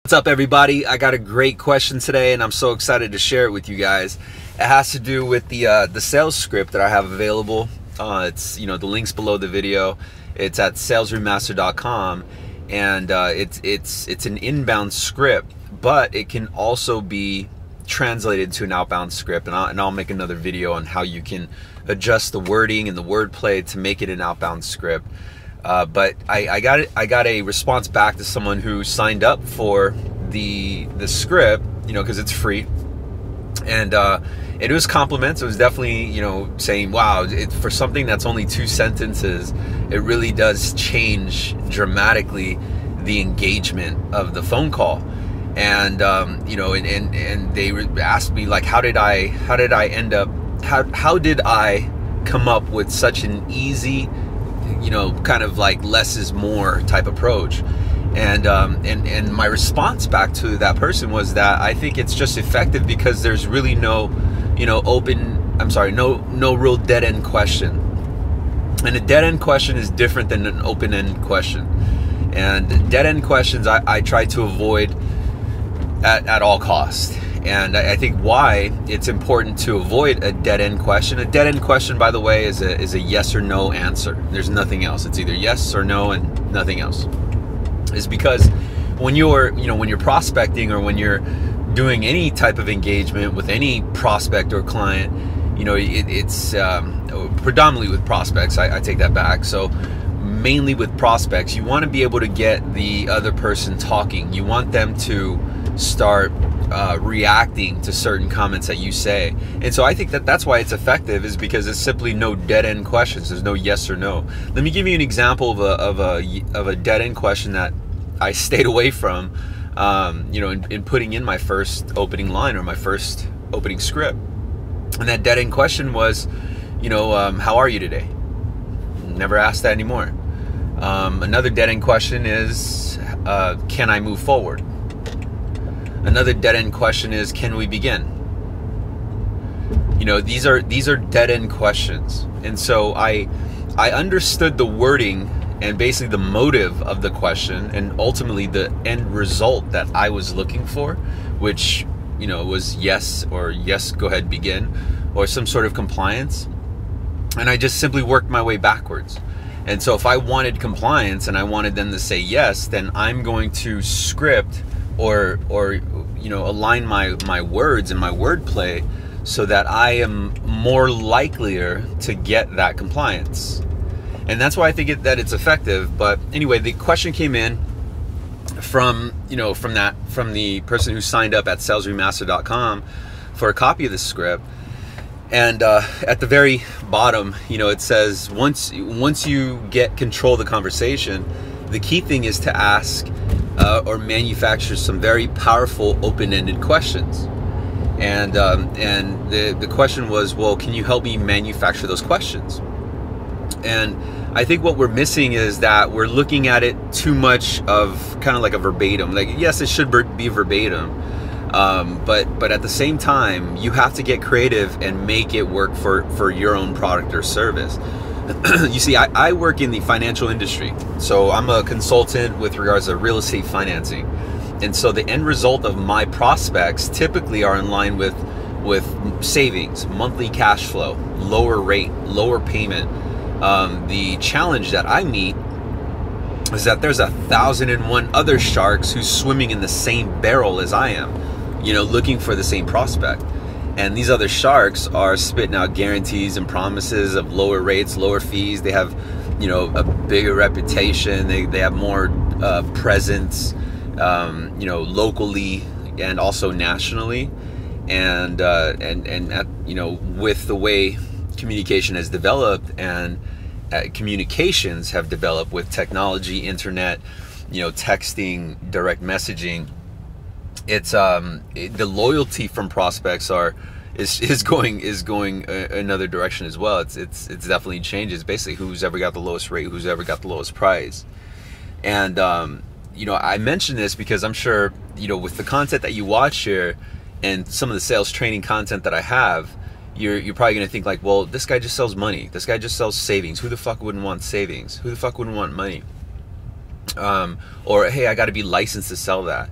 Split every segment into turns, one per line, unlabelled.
What's up, everybody? I got a great question today, and I'm so excited to share it with you guys. It has to do with the sales script that I have available. It's the links below the video. It's at salesremaster.com, and it's an inbound script, but it can also be translated to an outbound script. And I'll make another video on how you can adjust the wording and the wordplay to make it an outbound script. But I got a response back to someone who signed up for the script, because it's free, and it was compliments. It was definitely, saying, wow, for something that's only 2 sentences, it really does change dramatically the engagement of the phone call. And and they asked me, like, how did I come up with such an easy, kind of like less is more type approach. And my response back to that person was that I think it's just effective because there's really no real dead-end question. And a dead-end question is different than an open-end question. And dead-end questions I try to avoid at all costs. And I think why it's important to avoid a dead-end question. A dead-end question, by the way, is a yes or no answer. There's nothing else. It's either yes or no and nothing else. Is because when you're prospecting, or when you're doing any type of engagement with any prospect or client, it's predominantly with prospects. I take that back. So mainly with prospects, you want to be able to get the other person talking. You want them to start reacting to certain comments that you say. And so I think that's why it's effective, is because it's simply no dead-end questions. There's no yes or no. Let me give you an example of a dead-end question that I stayed away from, in putting in my first opening line or my first opening script. And that dead-end question was, how are you today? Never asked that anymore. Another dead-end question is, can I move forward? Another dead-end question is, can we begin? These are dead-end questions. And so I understood the wording and basically the motive of the question, and ultimately the end result that I was looking for, which, was yes, or yes, go ahead, begin, or some sort of compliance. And I just simply worked my way backwards. And so if I wanted compliance and I wanted them to say yes, then I'm going to script or align my words and my wordplay so that I am more likelier to get that compliance. And that's why I think that it's effective. But anyway, the question came in from the person who signed up at salesremaster.com for a copy of the script. And at the very bottom, it says, once you get control of the conversation, the key thing is to ask or manufacture some very powerful open-ended questions. And the question was, well, can you help me manufacture those questions? And I think what we're missing is that we're looking at it too much of kind of like a verbatim. Like, yes, it should be verbatim, but at the same time, you have to get creative and make it work for your own product or service. You see, I work in the financial industry, so I'm a consultant with regards to real estate financing. And so the end result of my prospects typically are in line with savings, monthly cash flow, lower rate, lower payment. The challenge that I meet is that there's 1,001 other sharks who's swimming in the same barrel as I am, looking for the same prospect. And these other sharks are spitting out guarantees and promises of lower rates, lower fees. They have, a bigger reputation. They have more presence, locally and also nationally. And with the way communication has developed and communications have developed with technology, internet, texting, direct messaging, it's the loyalty from prospects is going another direction as well. It's definitely changes. Basically, who's ever got the lowest rate, who's ever got the lowest price. And I mention this because I'm sure with the content that you watch here and some of the sales training content that I have, you're probably going to think like, well, this guy just sells money. This guy just sells savings. Who the fuck wouldn't want savings? Who the fuck wouldn't want money? Or, hey, I got to be licensed to sell that.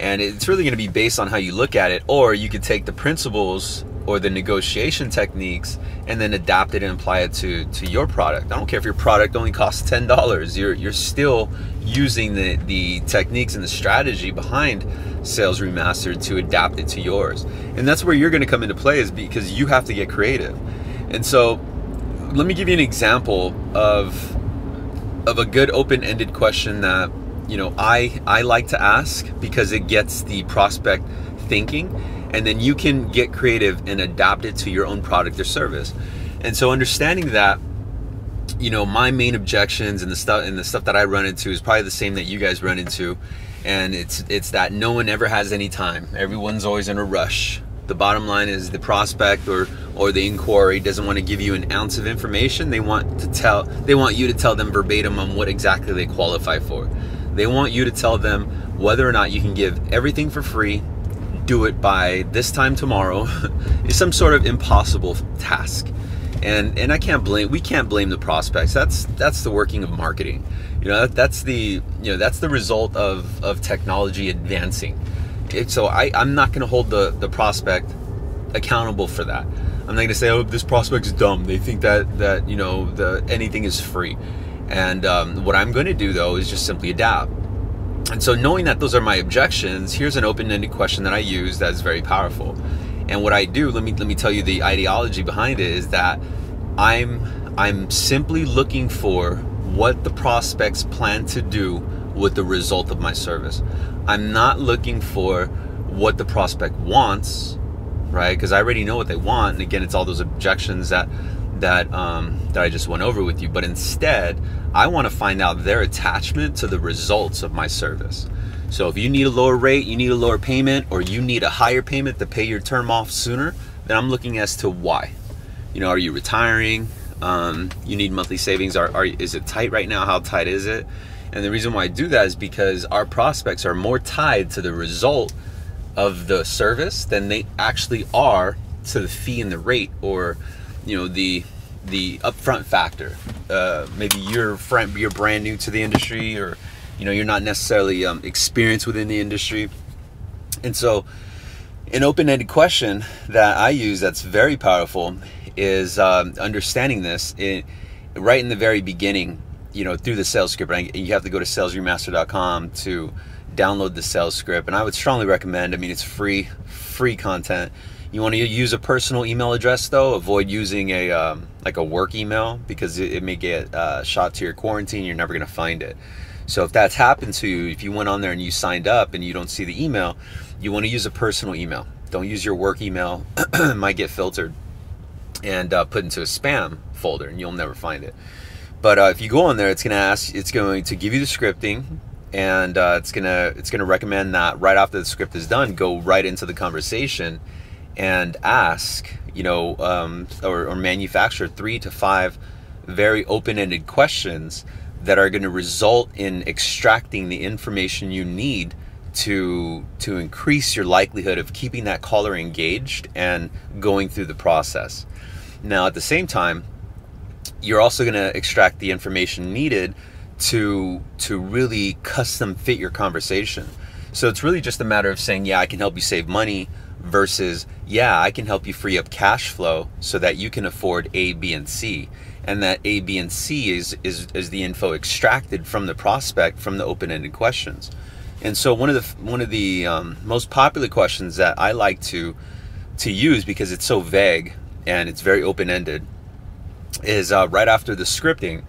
And it's really going to be based on how you look at it. Or you could take the principles or the negotiation techniques and then adapt it and apply it to your product. I don't care if your product only costs $10. You're still using the techniques and the strategy behind Sales Remastered to adapt it to yours. And that's where you're going to come into play, is because you have to get creative. And so let me give you an example of a good open-ended question that, you know, I like to ask, because it gets the prospect thinking, and then you can get creative and adapt it to your own product or service. And so understanding that, you know, my main objections and the stuff that I run into is probably the same that you guys run into, and it's that no one ever has any time. Everyone's always in a rush. The bottom line is the prospect or the inquiry doesn't want to give you an ounce of information. They want you to tell them verbatim on what exactly they qualify for. They want you to tell them whether or not you can give everything for free, do it by this time tomorrow. It's some sort of impossible task. And we can't blame the prospects. That's the working of marketing. You know, that's the result of technology advancing. So I'm not going to hold the prospect accountable for that. I'm not going to say, oh, this prospect's dumb. They think that you know, anything is free. And what I'm going to do, though, is just simply adapt. And so knowing that those are my objections, here's an open-ended question that I use that is very powerful. And what I do, let me tell you the ideology behind it, is that I'm simply looking for what the prospects plan to do with the result of my service. I'm not looking for what the prospect wants, right? Because I already know what they want. And again, it's all those objections that I just went over with you. But instead, I want to find out their attachment to the results of my service. So if you need a lower rate, you need a lower payment, or you need a higher payment to pay your term off sooner, then I'm looking as to why. You know, are you retiring? You need monthly savings. Is it tight right now? How tight is it? And the reason why I do that is because our prospects are more tied to the result of the service than they actually are to the fee and the rate, or, you know, the upfront factor. Maybe you're brand new to the industry, or, you know, you're not necessarily experienced within the industry. And so an open-ended question that I use that's very powerful is understanding this right in the very beginning, you know, through the sales script. Right? You have to go to salesremaster.com to download the sales script. And I would strongly recommend, I mean, it's free content. You want to use a personal email address, though. Avoid using a work email, because it may get shot to your quarantine. You're never going to find it. So if that's happened to you, if you went on there and you signed up and you don't see the email, you want to use a personal email. Don't use your work email. It might get filtered and put into a spam folder, and you'll never find it. But if you go on there, it's going to give you the scripting, and it's gonna recommend that right after the script is done, go right into the conversation and ask, you know, or manufacture 3 to 5 very open-ended questions that are going to result in extracting the information you need to increase your likelihood of keeping that caller engaged and going through the process. Now, at the same time, you're also going to extract the information needed to really custom fit your conversation. So it's really just a matter of saying, yeah, I can help you save money, versus, yeah, I can help you free up cash flow so that you can afford A, B, and C. And that A, B, and C is the info extracted from the prospect from the open-ended questions. And so one of the most popular questions that I like to use, because it's so vague and it's very open-ended, is right after the scripting,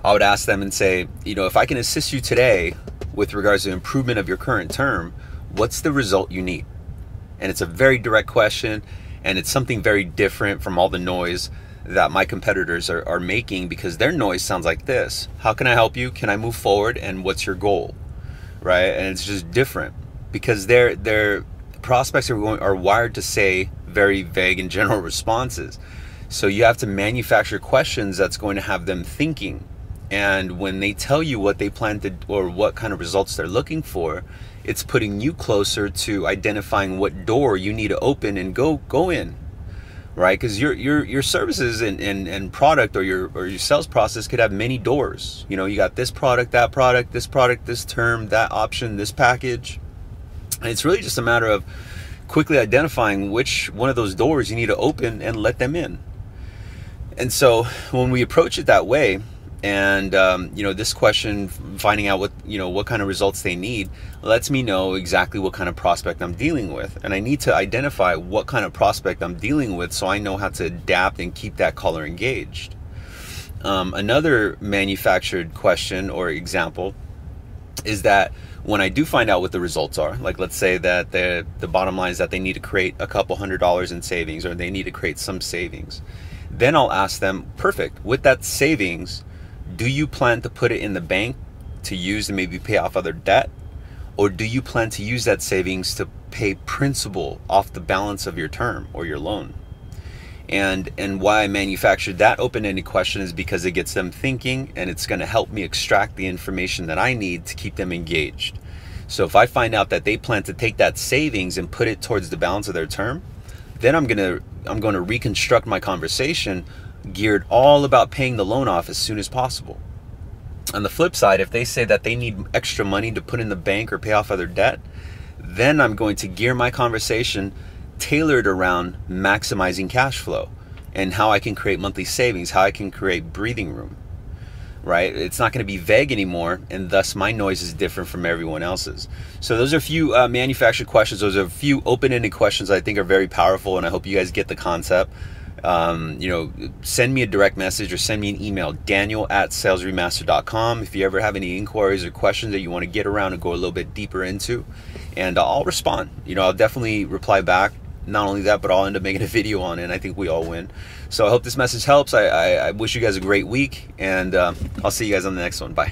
I would ask them and say, you know, if I can assist you today with regards to improvement of your current term, what's the result you need? And it's a very direct question, and it's something very different from all the noise that my competitors are making, because their noise sounds like this: how can I help you? Can I move forward? And what's your goal? Right? And it's just different, because their prospects are wired to say very vague and general responses. So you have to manufacture questions that's going to have them thinking. And when they tell you what they plan to, or what kind of results they're looking for, it's putting you closer to identifying what door you need to open and go in, right? Because your services and product, or your sales process could have many doors. You know, you got this product, that product, this term, that option, this package. And it's really just a matter of quickly identifying which one of those doors you need to open and let them in. And so when we approach it that way, and this question, finding out what kind of results they need, lets me know exactly what kind of prospect I'm dealing with. And I need to identify what kind of prospect I'm dealing with so I know how to adapt and keep that caller engaged. Another manufactured question or example is that when I do find out what the results are, like let's say that the bottom line is that they need to create a couple $100s in savings, or they need to create some savings, then I'll ask them, perfect, with that savings, do you plan to put it in the bank to use to maybe pay off other debt? Or do you plan to use that savings to pay principal off the balance of your term or your loan? And why I manufactured that open-ended question is because it gets them thinking, and it's going to help me extract the information that I need to keep them engaged. So if I find out that they plan to take that savings and put it towards the balance of their term, then I'm going to reconstruct my conversation geared all about paying the loan off as soon as possible. On the flip side, if they say that they need extra money to put in the bank or pay off other debt, then I'm going to gear my conversation tailored around maximizing cash flow and how I can create monthly savings, how I can create breathing room, right? It's not going to be vague anymore, and thus my noise is different from everyone else's. So those are a few manufactured questions. Those are a few open-ended questions I think are very powerful, and I hope you guys get the concept. Send me a direct message or send me an email, daniel@salesremaster.com, if you ever have any inquiries or questions that you want to get around and go a little bit deeper into, and I'll respond. I'll definitely reply back. Not only that, but I'll end up making a video on it, and I think we all win. So I hope this message helps. I wish you guys a great week, and I'll see you guys on the next one. Bye.